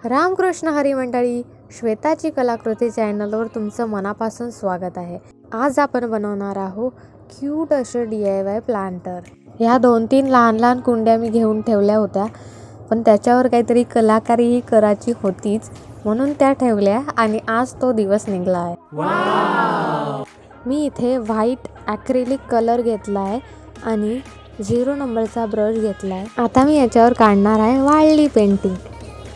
रामकृष्ण हरी मंडळी, श्वेताची कलाकृती चॅनलवर तुमचं मनापासून स्वागत आहे. आज आपण बनवणार आहोत क्यूट असे DIY प्लांटर. ह्या 2-3 लहान कुंड्या मी घेऊन ठेवल्या होत्या, पण त्याच्यावर काहीतरी कलाकारीही करायची होतीच म्हणून त्या ठेवल्या आणि आज तो दिवस निघाला आहे. मी इथे व्हाईट ॲक्रिलिक कलर घेतला आहे आणि 0 नंबरचा ब्रश घेतला आहे. आता मी याच्यावर काढणार आहे वारली पेंटिंग.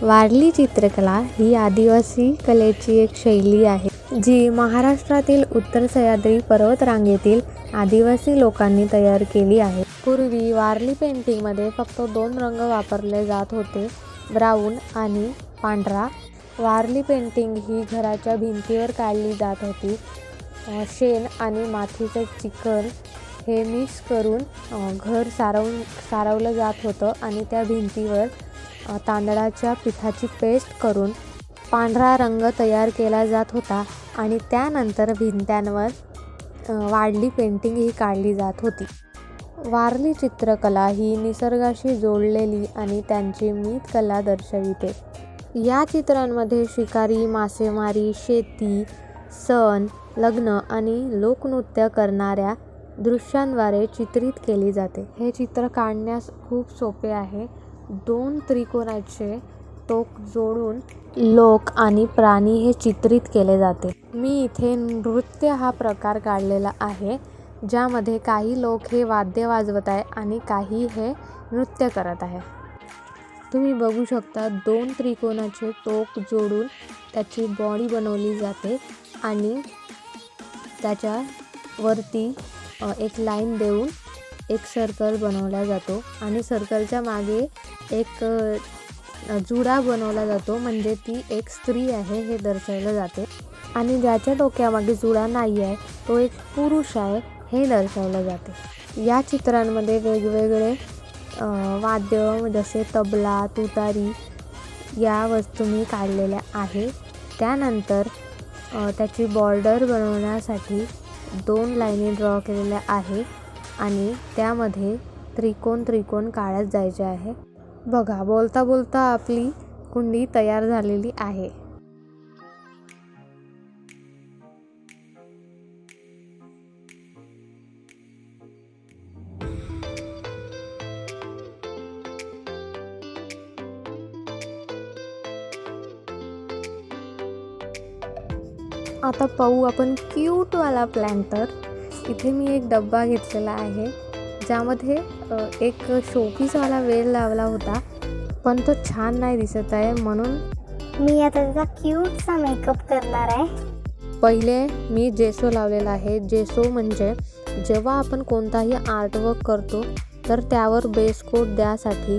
वारली चित्रकला ही आदिवासी कलेची एक शैली आहे, जी महाराष्ट्रातील उत्तर सह्याद्री पर्वतरांगेतील आदिवासी लोकांनी तयार केली आहे. पूर्वी वारली पेंटिंगमध्ये फक्त 2 रंग वापरले जात होते, ब्राऊन आणि पांढरा. वारली पेंटिंग ही घराच्या भिंतीवर काढली जात होती. शेण आणि मातीचं चिकन हे मिक्स करून घर सारवलं जात होतं आणि त्या भिंतीवर तांदळाच्या पिठाची पेस्ट करून पांढरा रंग तयार केला जात होता आणि त्यानंतर भिंत्यांवर वारली पेंटिंग ही काढली जात होती. वारली चित्रकला ही निसर्गाशी जोडलेली आणि त्यांची मीठ कला दर्शविते. या चित्रांमध्ये शिकारी, मासेमारी, शेती, सण, लग्न आणि लोकनृत्य करणाऱ्या दृश्यांद्वारे चित्रित केली जाते. हे चित्र काढण्यास खूप सोपे आहे. 2 त्रिकोणाचे टोक जोडून लोक आणि प्राणी हे चित्रित केले जाते. मी इथे नृत्य हा प्रकार काढलेला आहे, ज्यामध्ये काही लोक हे वाद्य वाजवत आहे आणि काही हे नृत्य करत आहे. तुम्ही बघू शकता 2 त्रिकोणाचे टोक जोडून त्याची बॉडी बनवली जाते आणि त्याच्या वरती एक लाईन देऊन एक सर्कल बनवला जातो आणि सर्कलच्या मागे एक जुडा बनवला जातो, म्हणजे ती एक स्त्री आहे हे दर्शवलं जाते. आणि ज्याच्या डोक्यामागे जुडा नाही आहे तो एक पुरुष आहे हे दर्शवलं जाते. या चित्रांमध्ये वेगवेगळे वाद्य जसे तबला, तुतारी या वस्तू मी काढलेल्या आहे. त्यानंतर त्याची बॉर्डर बनवण्यासाठी 2 लाईनी ड्रॉ केलेल्या आहे आणि त्यामध्ये त्रिकोण काढत जायचे आहे. बघा, बोलता बोलता आपली कुंडी तयार झालेली आहे. आता पाहू आपण क्यूटवाला प्लांटर. इथे मी एक डब्बा घेतलेला आहे, ज्यामध्ये एक शोपीसवाला वेल लावला होता, पण तो छान नाही दिसत आहे म्हणून मी आता त्याचा क्यूटसा मेकअप करणार आहे. पहिले मी जेसो लावलेला आहे. जेसो म्हणजे जेव्हा आपण कोणताही आर्टवर्क करतो तर त्यावर बेस कोट द्यासाठी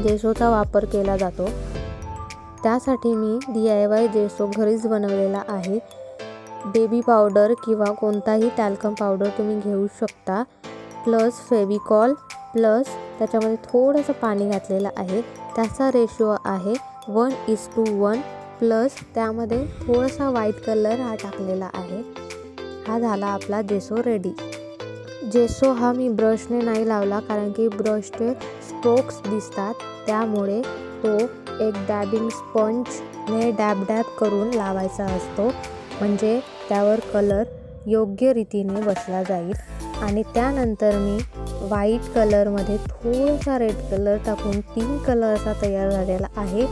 जेसोचा वापर केला जातो. त्यासाठी मी DIY जेसो घरीच बनवलेला आहे. बेबी पावडर किंवा कोणताही टॅल्कम पावडर तुम्ही घेऊ शकता, प्लस फेविकॉल, प्लस त्याच्यामध्ये थोडंसं पाणी घातलेलं आहे. त्याचा रेशो आहे 1:1, प्लस त्यामध्ये थोडासा व्हाईट कलर हा टाकलेला आहे. हा झाला आपला जेसो रेडी. जेसो हा मी ब्रशने नाही लावला, कारण की ब्रशचे स्ट्रोक्स दिसतात, त्यामुळे तो एक डॅबिंग स्पंजने डॅब करून लावायचा असतो, म्हणजे त्यावर कलर योग्य रीतीने बसला जाईल. आणि त्यानंतर मी व्हाईट कलरमध्ये थोडासा रेड कलर टाकून 3 कलर असा तयार झालेला आहे,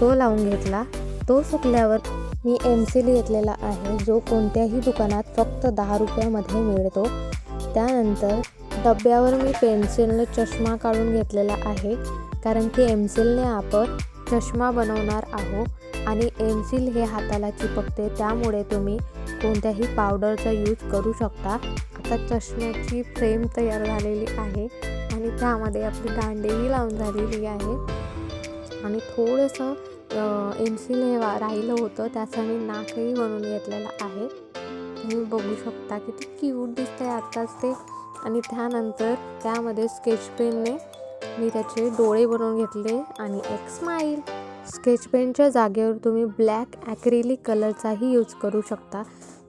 तो लावून घेतला. तो सुकल्यावर मी एमसील घेतलेला आहे, जो कोणत्याही दुकानात फक्त 10 रुपयामध्ये मिळतो. त्यानंतर डब्यावर मी पेन्सिलने चष्मा काढून घेतलेला आहे, कारण की एमसीलने आपण चष्मा बनवणार आहोत आणि एमसील हे हाताला चिपकते, त्यामुळे तुम्ही कोणत्याही पावडरचा यूज करू शकता. आता चष्म्याची फ्रेम तयार झालेली आहे आणि त्यामध्ये आपली दांडेही लावून झालेली आहे. आणि थोडंसं एमसील हे राहिलं होतं, त्याचा मी नाकही बनवून घेतलेला आहे. तुम्ही बघू शकता किती क्यूट दिसतंय आत्ताच ते. आणि त्यानंतर त्यामध्ये स्केच पेनने मी त्याचे डोळे बनवून घेतले आणि एक स्माईल. स्केच पेनच्या जागेवर तुम्ही ब्लॅक ॲक्रिलिक कलरचाही यूज करू शकता.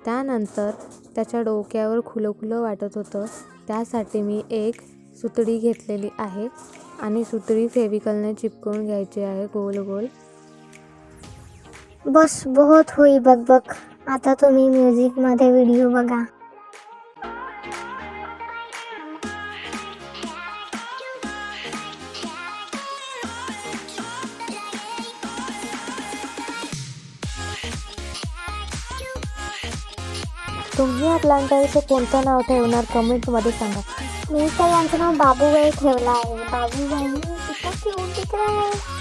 त्यानंतर त्याच्या डोक्यावर खुलं वाटत होतं, त्यासाठी मी एक सुतळी घेतलेली आहे आणि सुतळी फेविकॉलने चिपकवून घ्यायची आहे गोल. बस बहुत हुई बघ बघ. आता तुम्ही म्युझिक मध्ये व्हिडिओ बघा. तुम्ही या प्लांटरचं कोणतं नाव ठेवणार कमेंटमध्ये सांगा. मी तर यांचं नाव बाबूबाई ठेवलं आहे. बाबूबाई इतका क्यूट दिख रहा है.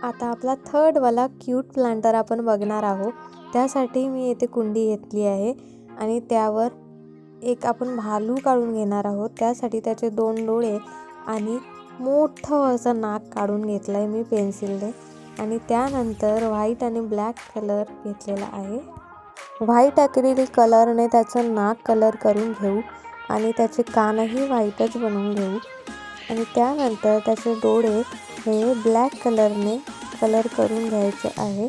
आता आपला थर्डवाला क्यूट प्लांटर आपण बघणार आहोत. त्यासाठी मी येथे कुंडी घेतली आहे आणि त्यावर एक आपण भालू काढून घेणार आहोत. त्यासाठी त्याचे 2 डोळे आणि मोठं असं नाक काढून घेतलं आहे मी पेन्सिलने. आणि त्यानंतर व्हाईट आणि ब्लॅक कलर घेतलेला आहे. व्हाईट ॲक्रिलिक कलरने त्याचं नाक कलर करून घेऊ आणि त्याचे कानही व्हाईटच बनवून घेऊ. आणि त्यानंतर त्याचे डोळे हे ब्लॅक कलरने कलर करून घ्यायचे आहे.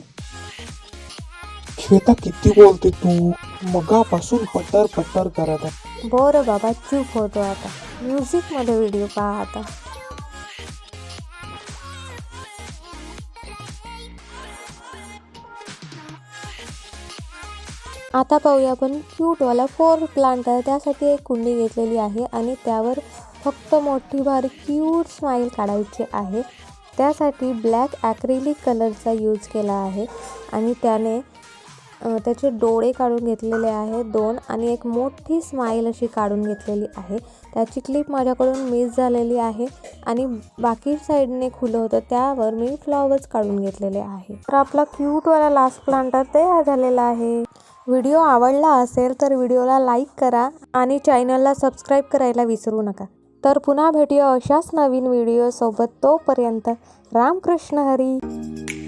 श्वेता किती बोलते तू? मगापासून पटर पटर करत आहे. बरं बाबा चूप होतो आता. म्युझिकमध्ये व्हिडिओ पहा आता. आता पाहूया आपण क्यूटवाला 4 प्लांटर. त्यासाठी एक कुंडी घेतलेली आहे आणि त्यावर फक्त मोठी बारीक क्यूट स्माईल काढायची आहे. त्यासाठी ब्लॅक ॲक्रिलिक कलरचा यूज केला आहे आणि त्याने त्याचे डोळे काढून घेतलेले आहे 2 आणि एक मोठी स्माईल अशी काढून घेतलेली आहे. त्याची क्लिप माझ्याकडून मिस झालेली आहे आणि बाकी साईडने खुलं होतं त्यावर मी फ्लॉवर्स काढून घेतलेले आहे. तर आपला क्यूटवाला लास्ट प्लांटर तयार झालेला आहे. व्हिडिओ आवडला असेल तर व्हिडिओला लाईक करा आणि चॅनलला सबस्क्राईब करायला विसरू नका. तर पुन्हा भेटूया अशाच नवीन व्हिडिओसोबत. तोपर्यंत रामकृष्ण हरी.